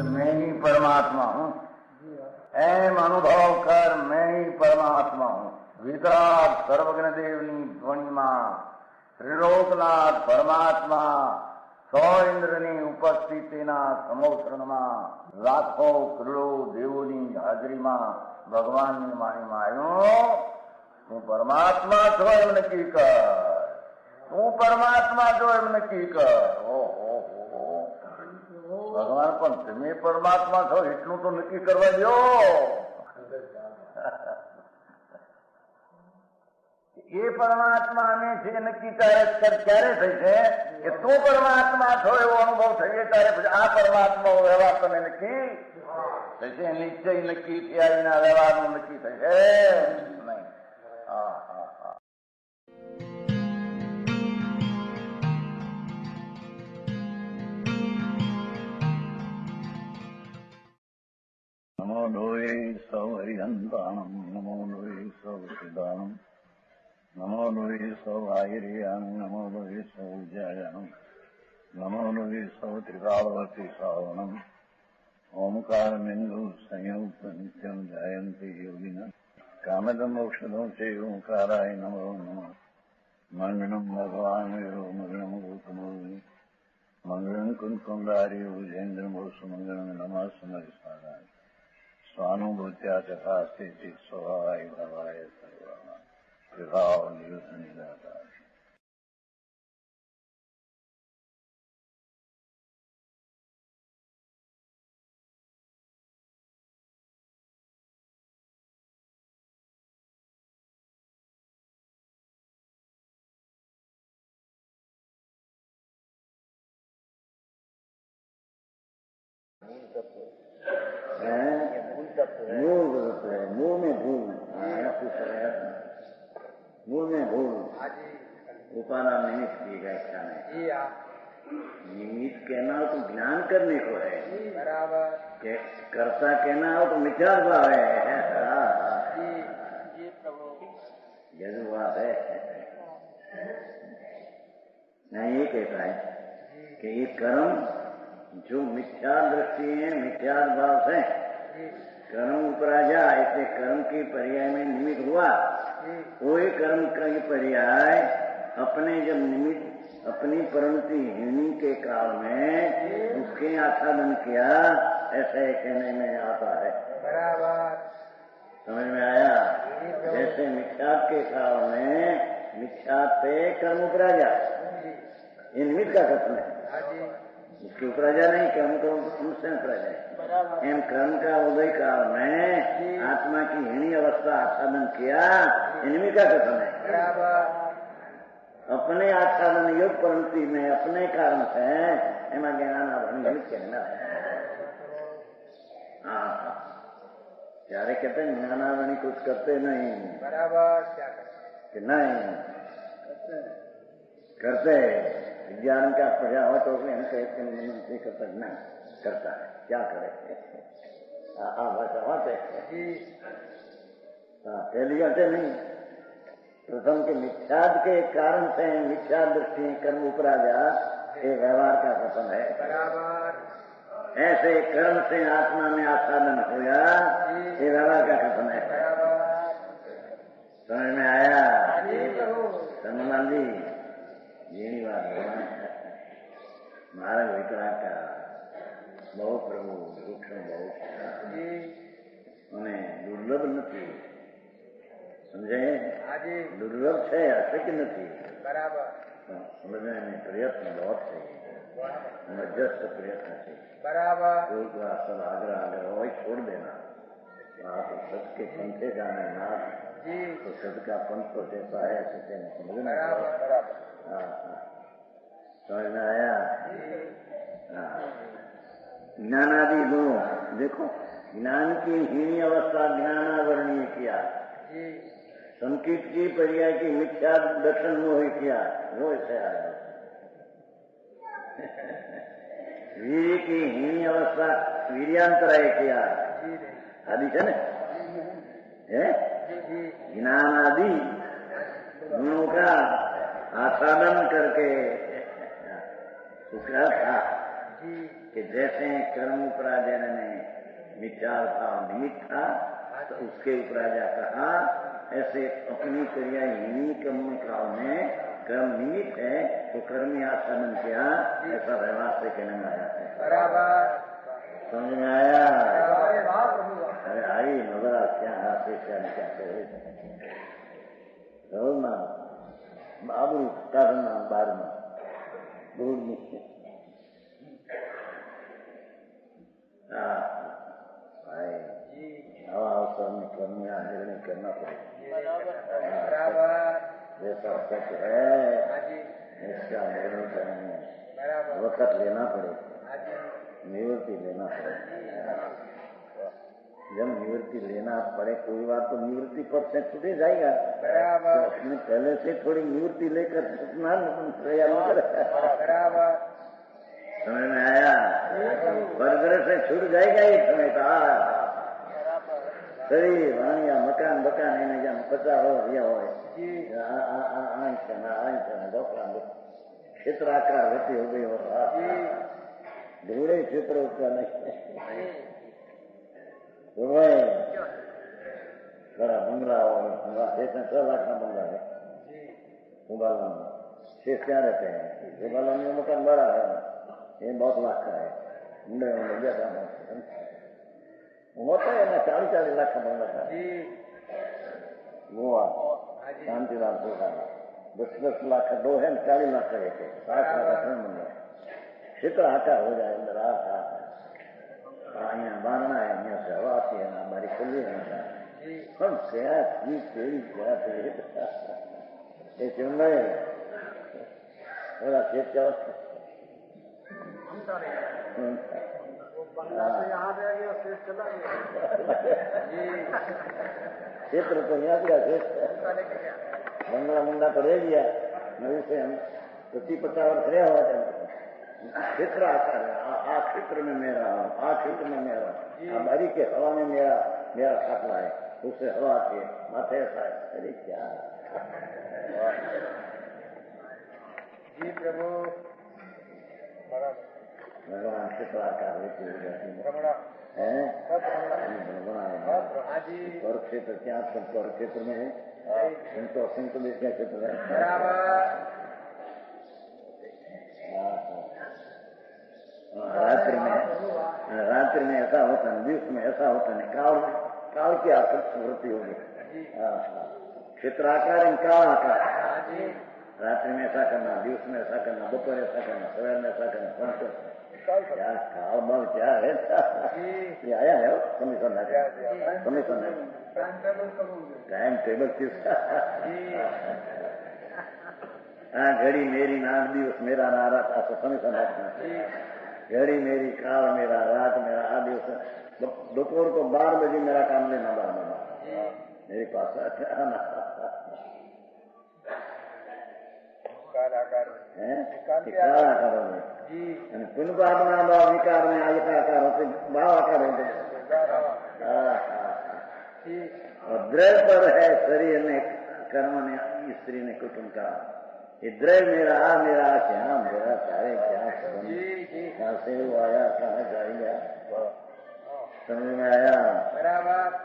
मैं ही परमात्मा हूँ, एम अनुभव कर मैं ही परमात्मा हूँ। वितराग सर्वज्ञ देवनी ध्वनिमा त्रिलोकनाथ परमात्मा सौ इंद्રની ઉપસ્થિતિના સમોત્સવમાં લાખો કરોડો દેવોની હાજરીમાં ભગવાનની વાણીમાં આવ્યો, તું પરમાત્મા છો એમ નક્કી કર, તું પરમાત્મા છો એમ નક્કી કર. ભગવાન પણ તમે પરમાત્મા છો એટલું તો નક્કી કરવા દો. એ પરમાત્માને છે નક્કી ક્યારે થઈ છે કે તું પરમાત્મા છો એવો અનુભવ થઈએ ત્યારે પછી આ પરમાત્મા વ્યવહાર તમે નક્કી થશે. નિશ્ચય નક્કી થયા વિના વ્યવહારનું નક્કી થશે નહીં. હા હા હા. નમો લોહે સૌ હરિહંતાણમ, નમો લોહે સૌ સિદ્ધાણમ, નમો લોહે સૌ આયર્યાણ, નમો લોહે સૌ જયાણમ, નમો લોહે સૌ ત્રિકાળવતી શ્રાવણમ. ઓમકાર બિંદુ સંયુક્ત નિત્યમ જાયંતી યોગિના કામદમ ઔષધમ છે ઓંકારાય નમો નમઃ. મંગળમ ભગવાન વિરો મંગળમ ગૌતમોર્મિ મંગળમ કુંકુંડારી ભુજેન્દ્રમોષ મંગળમ નમઃ સમરિસ્વાદાય સ્વાનુભૂત્યા તથા સ્થિતિ સ્વભાવાય ભવાય સર્વા વિભાવ નિયુદ્ધ નિદાતા. मूल में भूल, मूल में भूल उपादान निमित्त की व्याख्या में निमित्त कहना हो तो ज्ञान करने को है, कर्ता कहना हो तो मिथ्या भाव है. जरूर बात है. नहीं ये कहता है कि ये कर्म जो मिथ्या दृष्टि है, मिथ्या भाव है, कर्म उपराजा ऐसे कर्म के पर्याय में निमित्त हुआ, वही कर्म का पर्याय अपने जब निमित्त अपनी परिणति होने के काल में उसके आच्छादन किया, ऐसे कहने में आता है. बराबर समझ में आया. जैसे मिथ्यात के काल में मिथ्यात से कर्म उपराजा, ये निमित्त का कथन है, उसके उपराजा नहीं, कर्म को उनसे उपराजा है. एम कर्म का उदय काल में आत्मा की हीनी अवस्था आच्छादन किया, निमित्त का कथन है. अपने आच्छादन योग परिणति में अपने कारण से एमा ज्ञान निमित्त कहना है. हाँ ત્યારે कहते हैं ज्ञानावणी कुछ करते नहीं. बराबर क्या करते नहीं करते. विज्ञान का पढ़ा हो तो हम कहते हैं करता नहीं करता है, क्या करे. भाषा होते टेलीगते नहीं. प्रथम के मिथ्याद के कारण से मिथ्या दृष्टि कर्म उपराजा ये व्यवहार का कथन है. बराबर ऐसे कर्म से आत्मा में आच्छादन होया, ये व्यवहार का कथन है. समझ में आया. सन्मान जी यही बात है. महाराज विकराग का बहु प्रभु वृक्ष बहु અને દુર્લભ નથી. સમજે દુર્લભ છે, અશક્ય નથી. બરાબર સમજने में प्रयत्न बहुत है, जबरदस्त प्रयत्न है. बराबर कोई सब आग्रह हो छोड़ देना. आप सच के पंथे जाना है ना, तो सद का पंथ तो जैसा है ऐसे समझना. हाँ समझ में आया. ज्ञानादि गुण देखो, ज्ञान की हीनी अवस्था ज्ञानावरणीय किया, संकित की पर्याय की मिथ्या दर्शन मोह किया, वो ऐसे आया. वीर की हीनी अवस्था वीर्यांतराय किया, आदि है ना, है ज्ञान आदि गुणों का आसादन करके उसका था कि जैसे कर्म उपराजा ने मिथ्या भाव निमित्त था तो उसके उपराजा कहा, ऐसे अपनी क्रिया इन्हीं कर्म काल में कर्म निमित्त है तो कर्मी आसादन किया, ऐसा व्यवहार से कहने में आया है। समझ में आया? अरे आई मजा क्या हाथे क्या करे ना बाबू करना बार में दूर में हवा अवसर में कर्मिया निर्णय करना पड़ेगा। जैसा सच है इसका निर्णय करने वक्त लेना पड़ेगा, निवृत्ति लेना पड़ेगा। जब निवृत्ति लेना पड़े कोई बात तो निवृत्ति पर से छूटे जाएगा, तो अपने पहले से थोड़ी निवृत्ति लेकर छूटना प्रयास करेगा। समझ में आया? वर्ग से छूट जाएगा एक समय का शरीर वाणिया मकान बकान એને જેમ પચા હોય क्षेत्राकार होती हो गई हो ढूंढे क्षेत्र उसका नहीं बड़ा बंगला हो 6 लाख का बंगला है उबाला में। शेष क्या रहते हैं? उबाला में मकान बड़ा है, ये बहुत लाख का है, मुंडे होता है ना 40 लाख का बंगला था गोवा शांतिलाल होगा 10 लाख का 2 है, 40 लाख का एक है, 60 लाख का 3 बंगला क्षेत्र आकार हो जाए अंदर यहाँ बारना है, यहाँ से हवा आती है ना, हमारी खुली है ना हम क्या चीज तेरी क्या थोड़ा खेत जाओ क्षेत्र तो यहाँ गया बंगला मुंडा तो रह गया, नवी से हम 50 वर्ष रहे हुआ था। क्षेत्र आता है, आ क्षेत्र में मेरा हूँ, आ क्षेत्र में मेरा हूँ, बारी के हवा में मेरा खाटला है, उससे हवा के माथे ऐसा है। अरे क्या जी प्रभु भगवान क्षेत्र आकार होती है पर क्षेत्र क्या पर क्षेत्र में है तो असंतुलित क्या क्षेत्र है। रात्रि में ऐसा होता है, दिवस में ऐसा होता है, काल की आकृति होगी क्षेत्राकार काल आकार। रात्रि में ऐसा करना, दिवस में ऐसा करना, दोपहर ऐसा करना, सवेर में ऐसा करना, क्या काल बल क्या है ये आया है कमीशन टाइम टेबल किसका हाँ घड़ी मेरी नाम दिवस मेरा नारा था कमीशन घड़ी मेरी काल मेरा रात मेरा आ दिवस दोपहर को 12 बजे मेरा काम लेना 12 बजे मेरे पास पुनर्भावना भाव विकार में आयताकार होते भाव आकार होते और द्रव्य पर है शरीर ने कर्म ने स्त्री ने कुटुंब का ये द्रव्य मेरा क्या मेरा सारे क्या कहाँ से आया कहाँ जाएगा समझ में आया।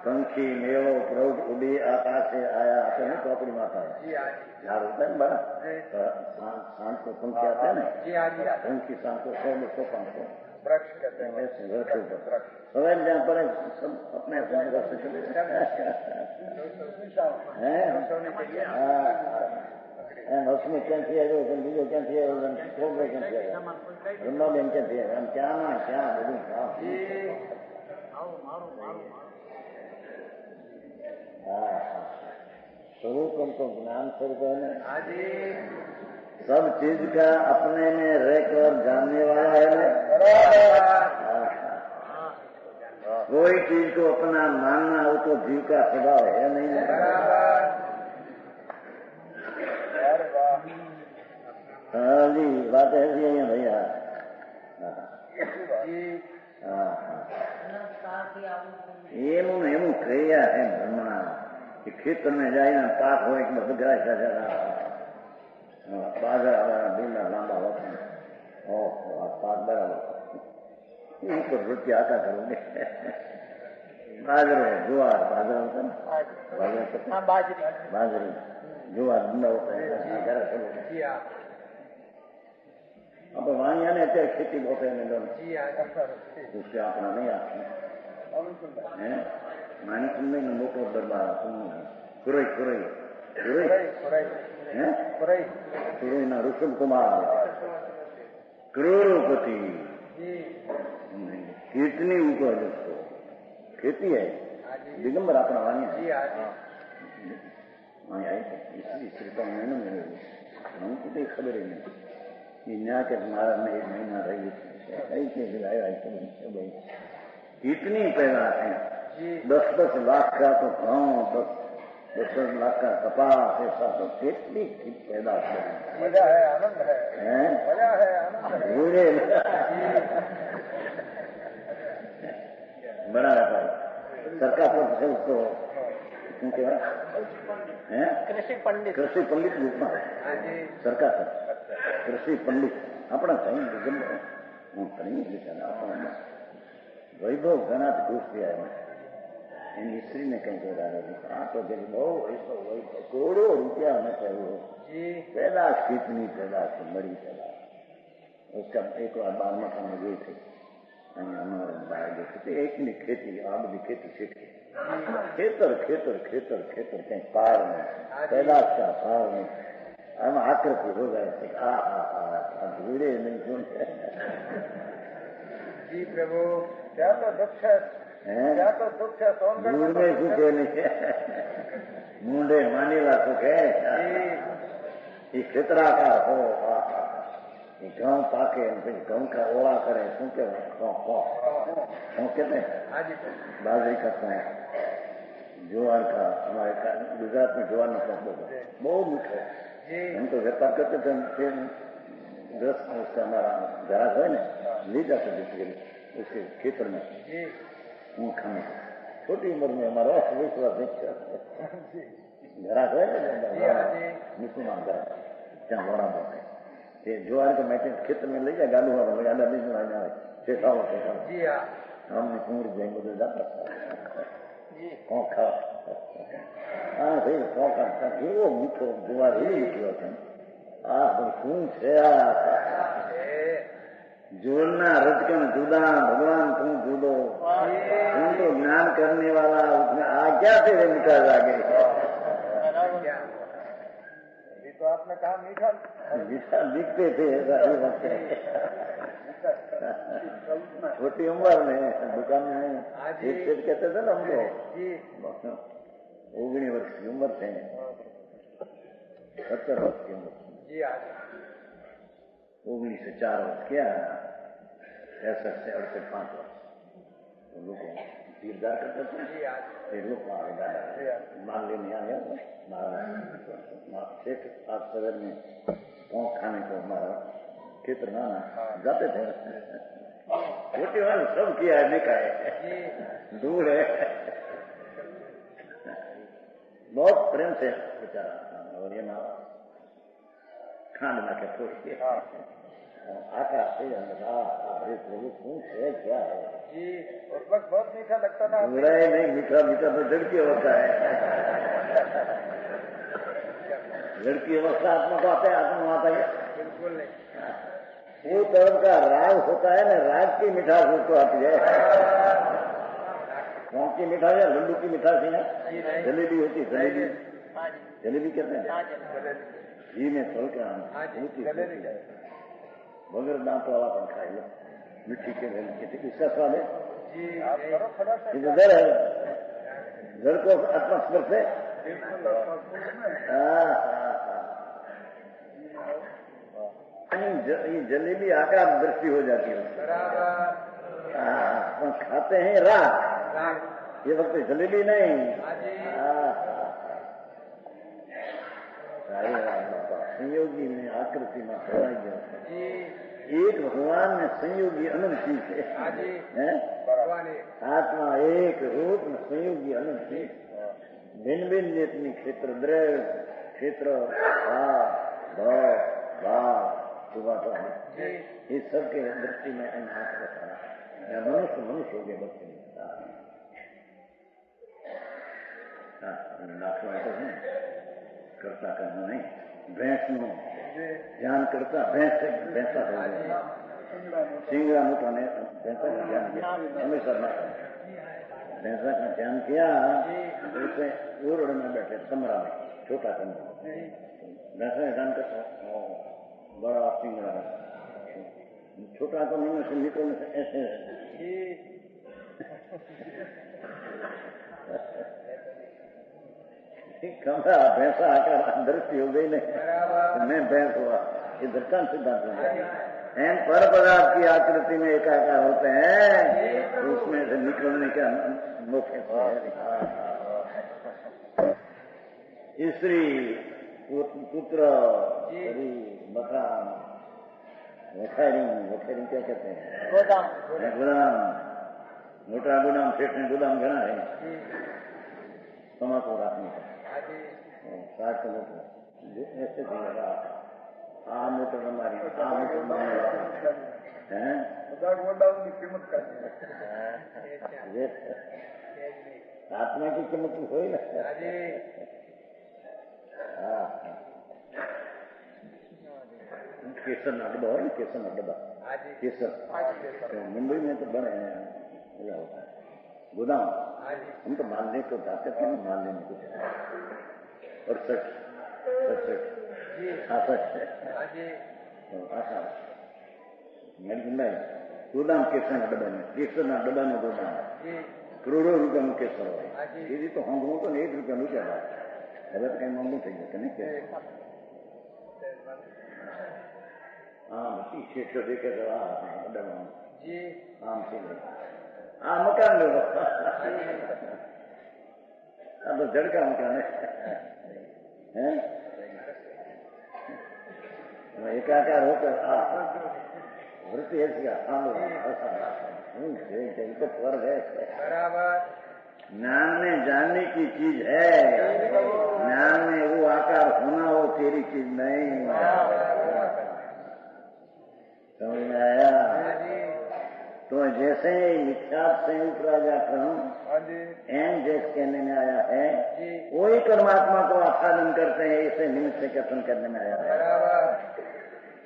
पंखी मेलो प्रौढ़ उड़ी आकाश से आया तो नहीं कौपड़ी माता है झाड़ होता है बड़ा शांत को पंखी आते हैं ना पंखी शांत को 100-200-500 वृक्ष कहते हैं सवेर जहाँ पर सब अपने अपने घर से चले उसमें कैंसी है बीजो कैंसी है कैंसी है ब्रह्मा बेन कैंसी है हम क्या ना क्या बोलूँ स्वरूप हमको ज्ञान स्वरूप है ना सब चीज का अपने में रहकर जानने वाला है ना। कोई चीज को अपना मानना हो तो जीव का स्वभाव है नहीं है। हाँ जी बात ऐसी है भैया એનું ને એનું ક્રિયા છે બ્રહ્મણા કે ખેતર ને જાય ને પાક હોય એટલે બધા બાજરા બીના લાંબા હોતા પાક બરાબર ઉપર રૂપિયા આકા કરું ને બાજરો જુવાર બાજરા હોતા ને બાજરી જુવાર ડુંડા હોતા આપણે વાણિયા ને અત્યારે ખેતી બહુ થાય ને આપણા નહીં આપે માણિકુંડ ને મોટો દરબાર કુરઈ ના ઋષભ કુમાર करोड़पति कितनी ऊपर दोस्तों खेती है दिगंबर अपना वाणी आए इसलिए श्रीता मैंने मेरे हमको तो खबर ही नहीं ये न्याय के महाराज ने 1 महीना रही ऐसे हिलाया ऐसे भाई इतनी पैदाश है 10-10 लाख का तो गाँव 10-10 लाख का कपास ऐसा तो कितनी पैदाश है मजा है आनंद है मजा है आनंद बड़ा रहता है सरकार तो उसको શું કહેવાય कृषि पंडित રૂપમાં સરકાર કૃષિ પંડિત આપણા સાઈ હું ઘણી આપણા વૈભવ ઘણા ઘૂસ થયા એની સ્ત્રીને કઈ કહેતા નથી આ તો જે બહુ વૈભવ કરોડો રૂપિયા અમે કહ્યું पैदाश कितनी पैदाश है बड़ी पैदाश उसका एक बार 12 में गई थी हमारे बाहर गए थे एक ने खेती आ बड़ी खेती सीखी खेतर खेतर खेतर खेतर कहीं पार में पैदाश का पार में हम आकृति हो गए थे धीरे नहीं सुनते जी प्रभु क्या तो दुख है दूर में सुख नहीं मुंडे मानीला सुख है ये खेतराकार हो ये गाँव पाके गाँव का ओला करे શું कहते हैं बाजरी करते हैं ज्वार का हमारे गुजरात में ज्वार ना बहुत मीठो हम तो व्यापार करते थे 10 उसका हमारा ग्राहक है ना ले जाते थे उसके खेतर में હું ખાने छोटी उम्र में हमारा विश्वास ग्राहक है ना मुसलमान ग्राहक ત્યાં વોરા બોલે તે જ્વાર કે મેં ખેતર में ले जा गालू वाला गाड़ा बीच में आना है चेताओ जी हां हमने पूरी जंग में जाता जी कोखा हां भाई कोखा का वो मीठो ज्वार ही निकलो છે આ શું છે આ जोड़ना रचकन जुदा भगवान तू जुदो तुम तो ज्ञान करने वाला उसमें आज्ञा से मीठा जागे तो आपने कहा मीठा दिखते थे छोटी उम्र में दुकान में एक कहते थे ना हम लोग 19 वर्ष की उम्र थे 70 वर्ष की उम्र जी 1904 वर्ष क्या 63 से 5 वर्ष लोग दीर्घार करते थे फिर लोग माल लेने आया सेठ आज सवेर में गाँव खाने को हमारा खेतर नाना जाते थे रोटी वाले सब किया है नहीं खाए दूर है बहुत प्रेम से बेचारा और ये ना खाने ला के थोड़ी आकाश से अरे प्रभु कौन है क्या है जी उस वक्त बहुत मीठा लगता था नहीं मीठा मीठा तो लड़की होता है लड़की अवस्था आत्मा को आता है आत्मा आता है बिल्कुल नहीं वो तरफ का राग होता है ना राग की मिठास उसको आती है कौन की मिठास है लड्डू की मिठास है जलेबी होती है जलेबी कहते हैं घी में तल के बगैर दांत वाला पण खाई लो मिट्टी के इसका स्वाद है इधर है घर को आत्मस्पर्श है ये जलेबी आकार दृष्टि हो जाती है खाते हैं रात ये वक्त जलेबी नहीं संयोगी में आकृति में फैलाई गया एक भगवान में संयोगी अनंत चीज है। आत्मा एक रूप में संयोगी अनंत चीज, भिन्न भिन्न जितनी क्षेत्र द्रव्य क्षेत्र भाव इस सब के दृष्टि में अनाथ रखा। मनुष्य मनुष्य हो गया बच्चे करता करना नहीं। भैंस नो ध्यान करता, भैंस से भैंसा हो गया, सिंगड़ा मोटा ने भैंसा का ध्यान किया, हमेशा भैंसा का ध्यान किया। उससे उड़ में बैठे कमरा में, छोटा कमरा, भैंसा का ध्यान करता, बड़ा सिंगड़ा छोटा कमरे से निकलने से ऐसे कमरा भैंसा आकर दृष्टि हो गई नहीं, मैं भैंस हुआ। ये दर्शन सिद्धांत एन पर पदार्थ की आकृति में एकाकार होते हैं, तो उसमें से निकलने का मौके स्त्री पुत्र मकान वखैरिंग क्या कहते हैं, गोदाम। मोटा गोदाम, सेठ में गोदाम घना है तमाकू रखने का, 60 मोटर ऐसे भी लगा। आ मोटर हमारी, आ मोटर है गोदाम की कीमत का आत्मा की कीमत हो ना। केसर ना डब्बा हो ना, केसर ना डब्बा, केसर मुंबई में तो बड़े हैं गोदाम। हम तो माल लेने को जाते थे, माल लेने को जाते, और 67 मेरी गोदाम केसर ना डब्बा में, केसर ना डब्बा में गोदाम करोड़ों रुपया में केसर हो। दीदी तो होंगे तो 1 रुपया नहीं क्या बात, હવે તો કઈ મોંઘું થઈ ગયું કે નહીં કે ક્ષેત્ર દેખે તો આમ છે મકાન લેવો, આ તો જડકા મકાન એકાકાર હોकर वृत्ति ऐसी तो पर है बराबर। ज्ञान में जानने की चीज है, ज्ञान में वो आकार होना हो तेरी चीज नहीं। समझ में आया? तो जैसे मिथ्यात्व से उपराजा क्रम एन जैसे कहने में आया है, वही परमात्मा को आच्छादन करते हैं, इसे निमित्त से कथन करने में आया है।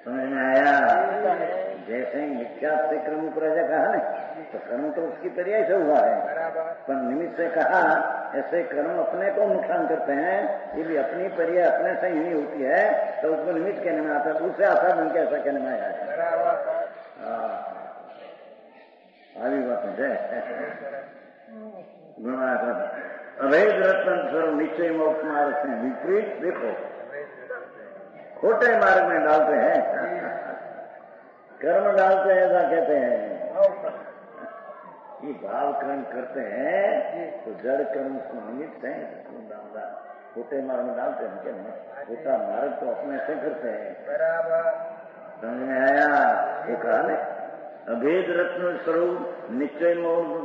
समझ में आया? जैसे ही मिथ्यात्व से क्रम उपराजा कहा ना, तो कर्म तो उसकी पर्याय से हुआ है, पर निमित्त से कहा ऐसे कर्म अपने को नुकसान करते हैं, ये भी अपनी पर्याय अपने से ही होती है, तो उसको निमित्त कहने में आता है, उससे आसाधन कैसा कहने में आया है। आगे बात है अवैध रत्न स्वरूप निश्चय मोक्ष मार्ग से विपरीत देखो खोटे मार्ग में डालते हैं, कर्म डालते हैं, ऐसा कहते हैं। ये भाव कर्म करते हैं तो जड़ कर्म उसको निमित्त है, खोटे मार्ग में डालते हैं क्या? खोटा मार्ग तो अपने से करते हैं। समझ में आया? वो कहा ना अभेद रत्न स्वरूप निश्चय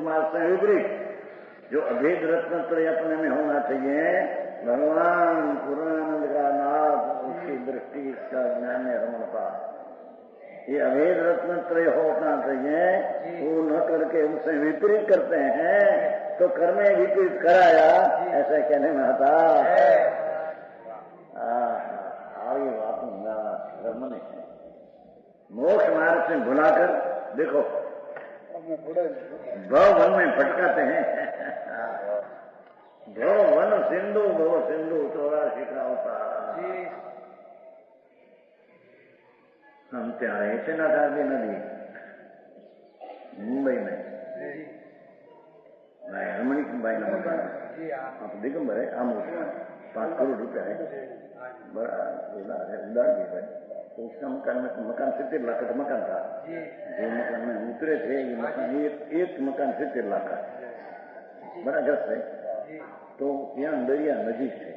मार्ग से विपरीत, जो अभेद रत्न त्रय अपने में होना चाहिए, भगवान पूर्णानंद का नाथ, उसकी दृष्टि इसका ज्ञान है रमण का, ये अभेद रत्न त्रय होना चाहिए, वो न करके उनसे विपरीत करते हैं, तो कर्म विपरीत कराया ऐसा कहने में आता। आगे बात रमन है, मोक्ष मार्ग से भुलाकर देखो भव वन में भटकाते हैं। भव वन सिंधु 84 का होता। हम ત્યાં રહે છે ના ધારવી નદી મુંબઈ में रमणीक भाई ना मकान आप दिगंबर है, आम 5 करोड़ रुपया है, बड़ा उदार है, उदार भी है। तो उसका मकान में 70 लाख का मकान था, जो मकान में उतरे थे ये मकान एक मकान 70 लाख का, बड़ा ग्रस्त है। तो यहाँ दरिया नजीक है,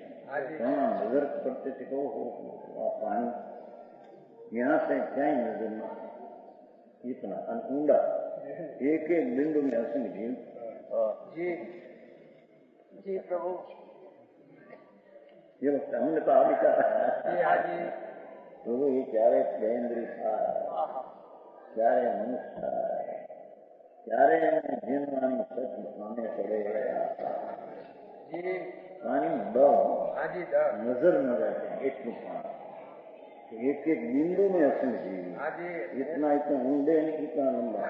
वहाँ नजर पड़ते थे तो पानी यहाँ से क्या ही नजर इतना ऊंडा एक एक बिंदु में असंग जीव जी जी प्रभु ये लगता हमने तो आप जी हाँ जी प्रभु ये क्यारे गजेंद्री था क्यारे मनुष्य क्यारे जीववाणी सच माने पड़े जी पानी दो हाँ जी नजर न जाते एक एक बिंदु में असंग जीव हाँ जी इतना इतना ऊंडे इतना लंबा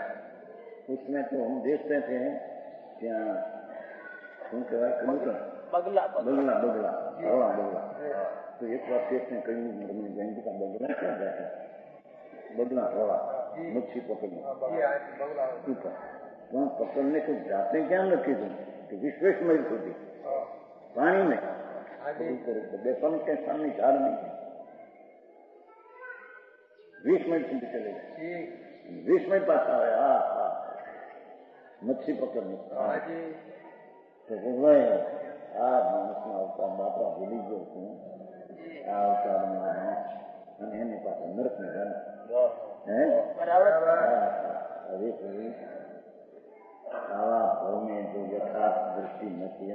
उसमें तो हम देखते थे क्या શું કહેવાય કબૂતર बगला બગલા બગલા હવા બગલા તો એક વાર શેઠને કહ્યું મને જયંતિ का बगला क्या जाता बगला हवा मच्छी पकड़ने जी हाँ जी बगला ऊपर तो पकड़ने को जाते क्या रखी तुम कि विश्वेश मई होती पानी में ऊपर ऊपर बेपन के सामने झाड़ नहीं 20 मिनट સુધી चले गए 20 मिनट पास आए हाँ मच्छी पकड़ने तो बोले આ માણસના અવતાર બાપા ભૂલી ગયો છું આ અવતારમાં અને એની પાસે નરકને ગમે હે હવે કોઈ આવા ભાવને જો યથાર્થ દૃષ્ટિ નથી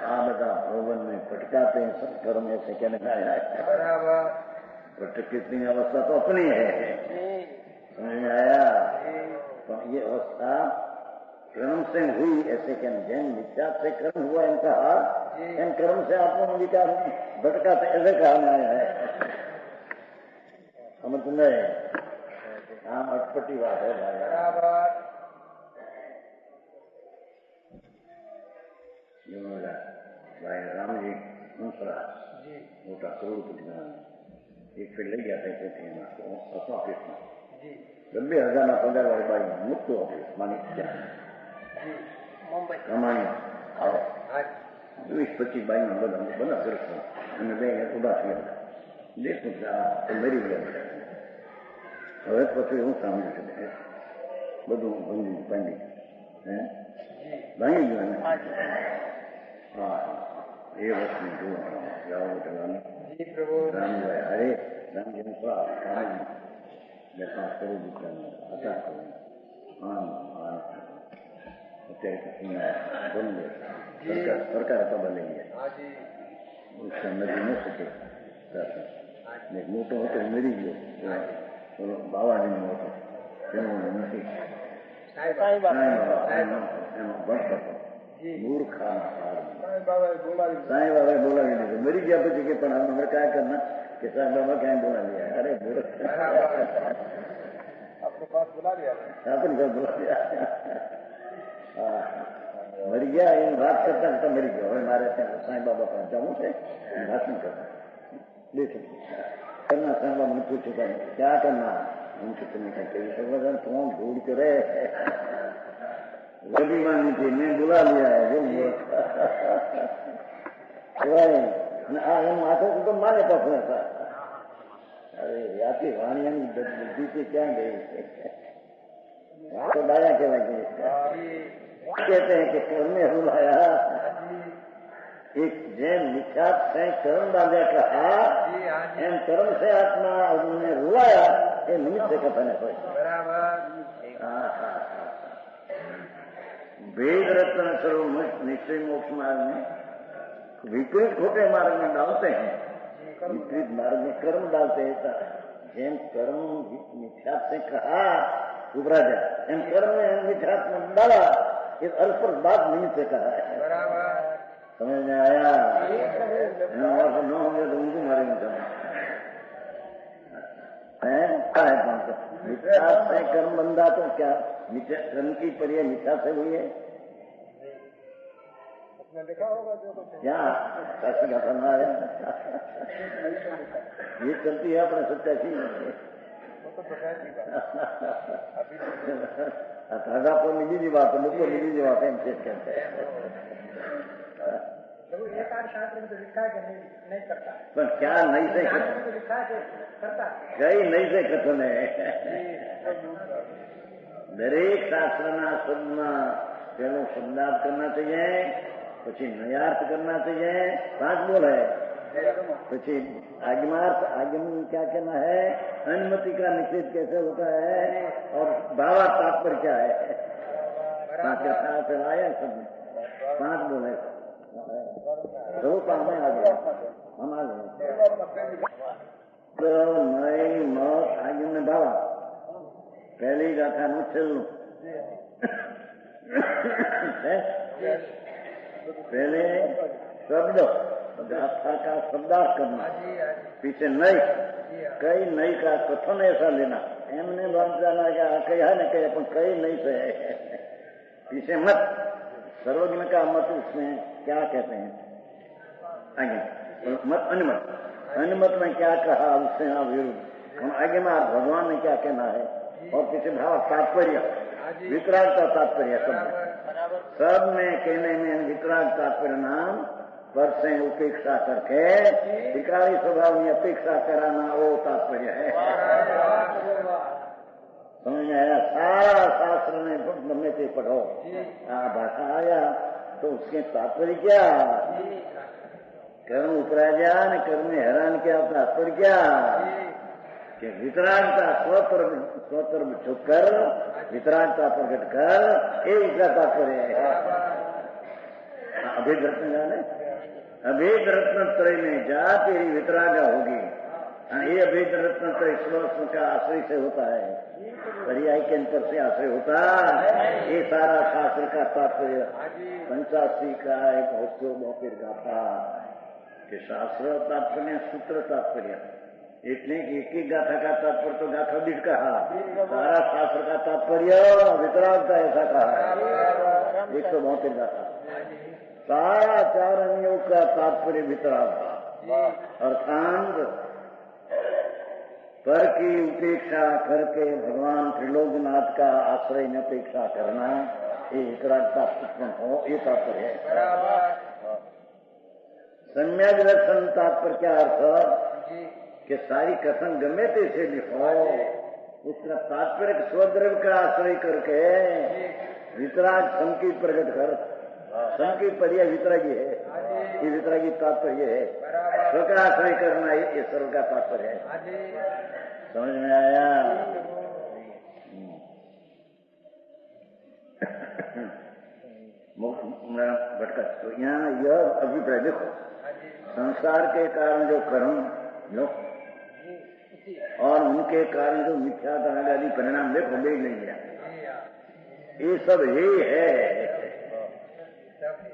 આ બધા ભवन में भटकाते हैं सब कर्म ऐसे कहने का भटक की अवस्था तो अपनी है समझ में आया तो ये अवस्था कर्म से हुई ऐसे क्या जैन मिथ्या से कर्म हुआ इनका इन कर्म से आत्मा विकार भटका से ऐसे कहा आया है समझ नहीं हाँ अटपटी बात है भाई राम जी दूसरा मोटा करोड़पति बनाने एक फिर ले जाते थे ऑफिस में 90,000 पगार वाली बाई मुक्त ऑफिस मानी मुंबई कमानी 20-25 બાઈ માં બધા કરશો અને બે ઉભા થયા દેખું તો મરી ગયા હવે પછી હું સાંભળ્યું છે બધું ભંગી પાંડી હે ભાંગી ગયું હા એ વસ્તુ જોવા જાઓ જવાનું રામભાઈ અરે રામજીનું કામ બેઠા કરું દીકરાને હતા અત્યારે કશું બંધ સરકારે ખબર લઈ ગયા उसका मरी न सके मोटो होतो मरी गयो बाबाजी નો હતો તેનો નથી એનો ભક્ત હતો મૂર્ખા સાંઈ બાબાએ બોલાવી દીધું મરી ગયા પછી કે પણ હમણાં क्या करना कि साईं बाबा क्या बोला लिया अरे मूर्ख आपके पास बुला लिया आपने घर बुला लिया मरी गया इन बात करता तो मरी गया हमें मारे साईं बाबा पास जाऊँ से भाषण करना देख करना साईं बाबा ने पूछा क्या करना उनसे तुम्हें क्या कही फोन ढूंढ करे रविवानी थी मैं बुला लिया है जो माथे को तो माने पकड़ा था अरे याती वाणिया बुद्धि से क्या गई तो दाया कहवाएंगे कहते हैं कि कर्म में रुलाया एक जैन मिथ्यात से कर्म बांधा कहा एम कर्म से आत्मा उन्होंने रुलाया ये निमित्त से कथन है वेद रत्न सर्व निश्चय मोक्ष मार्ग में विपरीत खोटे मार्ग में डालते हैं विपरीत मार्ग में कर्म डालते हैं जैन कर्म मिथ्यात से कहा उभरा जाए एम कर्म में मिथ्यात में डाला इस अर्थ पर बात निमित्त से कहा है समझ में आया न होंगे तो उनको मारेंगे मिथ्या से कर्म बंधा तो क्या कर्म की पर्याय मिथ्या से हुई है देखा होगा जो क्या कैसे का करना है ये चलती है अपने सत्यासी धागा पर मिली जी बात लोग को मिली जी बात है चेक करते हैं एक आध शास्त्र में तो लिखा है कि नहीं करता पर क्या नहीं से लिखा है करता कई नहीं से कथन है दरेक शास्त्रना शब्दમાં પેલો શબ્દાર્થ करना चाहिए પછી નયાર્થ करना चाहिए 5 बोल है પછી आगम क्या कहना है, अनुमति का निषेध कैसे होता है और भावा तात्पर्य क्या है। 5 कथा चलाया सब 5 बोले दो काम में आ गए हम आ गए। तो नई मत आगम ने भावा पहली गाथा નું છેલ્લું पहले शब्द गाथा का शब्दार्थ करना, पीछे नई कई नई का कथन ऐसा लेना, एमने बन जाना क्या कहा न कहे पर कई नहीं से पीछे मत सर्वज्ञ का मत उसमें क्या कहते हैं आगे मत अनुमत में क्या कहा उससे विरुद्ध आगे में भगवान ने क्या कहना है और पीछे भाव तात्पर्य वितराग का तात्पर्य सब में कहने में वितराग तात्पर्य नाम पर से उपेक्षा करके विकारी स्वभाव में अपेक्षा कराना वो तात्पर्य है। समझ में आया। सारा शास्त्र में गमे से पढ़ो भाषा आया तो उसके तात्पर्य क्या, कर्म उपराजा ने कर्म में हैरान किया तात्पर्य क्या कि वितरागता स्वतर छुप कर वितरागता प्रकट कर ये इसका तात्पर्य है। अभेद रत्न जाने अभेद रत्न त्रय में जा तेरी वितरागा होगी। ये अभेद रत्न त्रय स्वस्व का आश्रय से होता है, पर्याय के अंतर से आश्रय होता ये सारा शास्त्र का तात्पर्य 85 का एक बहुतिर गाथा कि शास्त्र तात्पर्य सूत्र तात्पर्य इतने की एक गाथा का तात्पर्य तो गाथा दिख कहा, सारा शास्त्र का तात्पर्य वितरागता ऐसा कहा 172 गाथा, सारा 4 अंगों का तात्पर्य वितरागता अर्थात पर की उपेक्षा करके भगवान त्रिलोकनाथ का आश्रय में अपेक्षा करना ये वितरागता उत्पन्न हो ये तात्पर्य है। सम्यक दर्शन तात्पर्य क्या अर्थ कि सारी कथन गमे से लिखो उसका तात्पर्य स्वद्रव्य का आश्रय करके वितराग संकी प्रकट कर, संकी पर्याय वितरागी है, ये वितरागी तात्पर्य है, स्व का आश्रय करना ये सर्व का तात्पर्य है। समझ में आया। भटका तो यहाँ यह अभिप्राय देखो, संसार के कारण जो कर्म लो और उनके कारण जो मिथ्या आदि परिणाम देखो ले नहीं गया, ये सब ही है,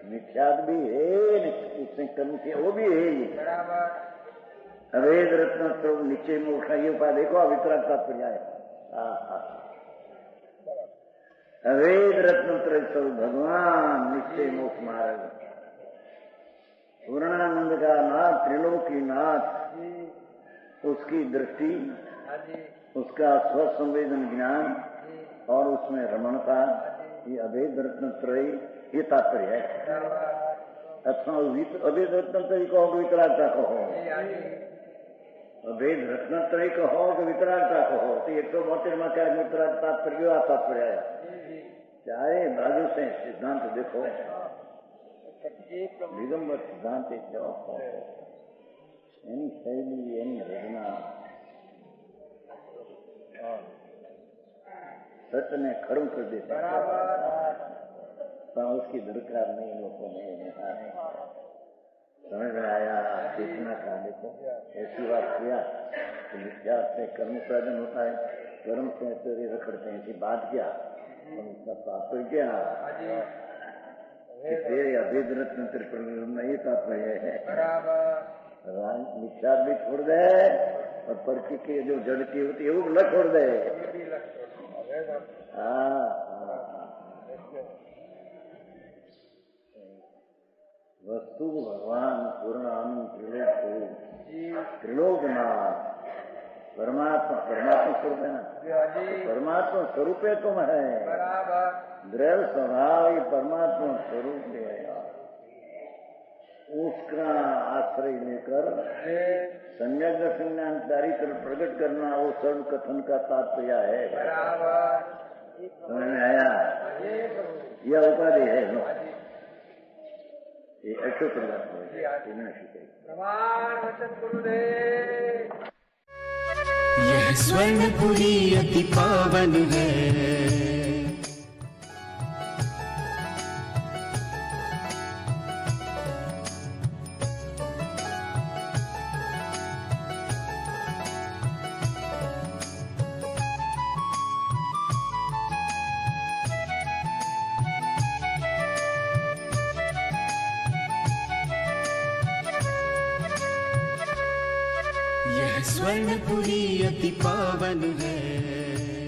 मिथ्यात भी है उससे कर्म किया वो भी है। अवेद रत्न तो नीचे में उठा ये उपाय देखो वितराग तात्पर्य है। अवेद रत्न तो भगवान निश्चय मोक्ष मार्ग पूर्णानंद का नाथ त्रिलोकी नाथ उसकी दृष्टि उसका स्वसंवेदन ज्ञान और उसमें रमणता ये अभेद रत्न त्रय ये तात्पर्य है। अच्छा अभेद रत्न त्रय कहो कि वितरागता कहो, अभेद रत्न त्रय कहो कि वितरागता कहो तो 172 में क्या वितराग तात्पर्य तात्पर्य है। चाहे बाजू से सिद्धांत देखो दिगंबर सिद्धांत एनी शैली एनी रचना सत्य ने खड़ू कर देता तो उसकी दरकार नहीं लोगों ने समझ में आया। चेतना का देखो ऐसी बात किया तो विद्या से कर्म प्रयोजन होता है, कर्म से तेरे रखड़ते हैं ऐसी बात क्या और उसका तात्पर्य क्या तेरे अभेद रत्न में ये तात्पर्य है। मिथ्या भी छोड़ दे और परकी के जो जड़ की होती है वो न छोड़ दे। वस्तु भगवान पूर्ण आनंद त्रिलोकनाथ परमात्मा स्वरूप है ना, परमात्मा स्वरूप है तुम है, द्रव्य स्वभाव ये परमात्मा स्वरूप है, उसका आश्रय लेकर सम्यक दर्शन चारित्र प्रकट करना वो सर्व कथन का तात्पर्य है। समझ में आया। यह उपाधि है नो ये अक्षो परमात्मा है, विनाशी है। प्रमाण वचन गुरुदेव। यह स्वर्णपुरी अति पावन है, यह स्वर्णपुरी अति पावन है।